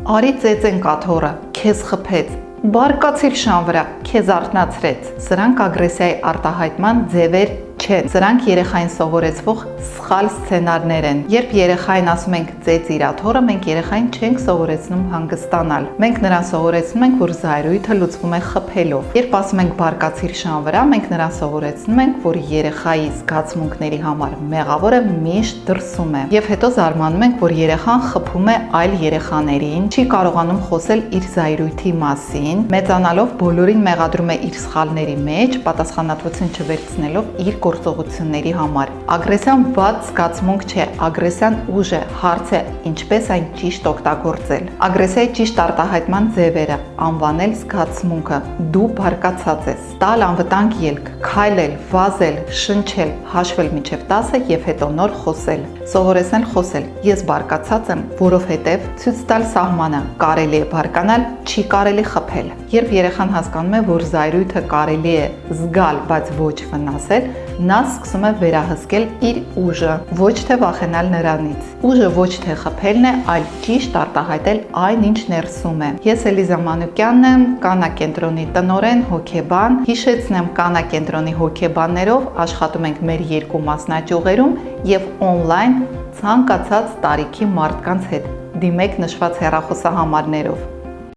Արի ծեծեն կաթոռը, քեզ խփեց, բարկացիր շան վրա, քեզ արթնացրեց։ Սրանք ագրեսիայի արտահայտման ձևեր չեն, սրանք երեխային սովորեցվող սխալ սցենարներ են։ Երբ երեխային ասում ենք ծեծ իր աթոռը, մենք երեխային չենք սովորեցնում հանգստանալ։ Մենք նրան սովորեցնում ենք, որ զայրույթը լուծվում է խփելով։ Երբ ասում ենք բարկացիր շան վրա, մենք նրան սովորեցնում ենք, որ երեխայի զգացմունքների համար մեղավորը միշտ դրսում է։ Եվ հետո զարմանում ենք, որ երեխան խփում է այլ երեխաներին, չի կարողանում խոսել իր զայրույթի մասին, մեծանալով բոլորին մեղադրում է իր սխալների մեջ, պատասխանատվություն չվերցնելով իր գործողությունների համար։ Ագրեսիան վատ զգացմունք չէ, ագրեսիան ուժ է, հարց է ինչպես այն ճիշտ օգտագործել։ Ագրեսիայի ճիշտ արտահայտման ձևերը՝ անվանել զգացմունքը, դու բարկացած ես, տալ անվտանգ ելք, քայլել, վազել, շնչել, հաշվել մինչև 10 եւ հետո նոր խոսել։ Սովորեցնել խոսել. ես բարկացած եմ, որովհետև ցույց տալ սահմանը, կարելի է բարկանալ, չի կարելի խփել։ Երբ երեխան հասկանում է, որ զայրույթը կարելի է զգալ, բայց ոչ վնասել, նա սկսում է վերահսկել իր ուժը, ոչ թե վախենալ նրանից։ Ուժը ոչ թե խփելն է, այլ ճիշտ արտահայտել այն, ինչ ներսում է։ Ես Էլիզա Մանուկյանն եմ, Կանա կենտրոնի տնօրեն, հոգեբան։ Հիշեցնեմ, Կանա կենտրոնի հոգեբաններով աշխատում ենք մեր 2 մասնաճյուղերում եւ on-line ցանկացած տարիքի մարդկանց հետ։ Դիմեք նշված հեռախոսահամարներով։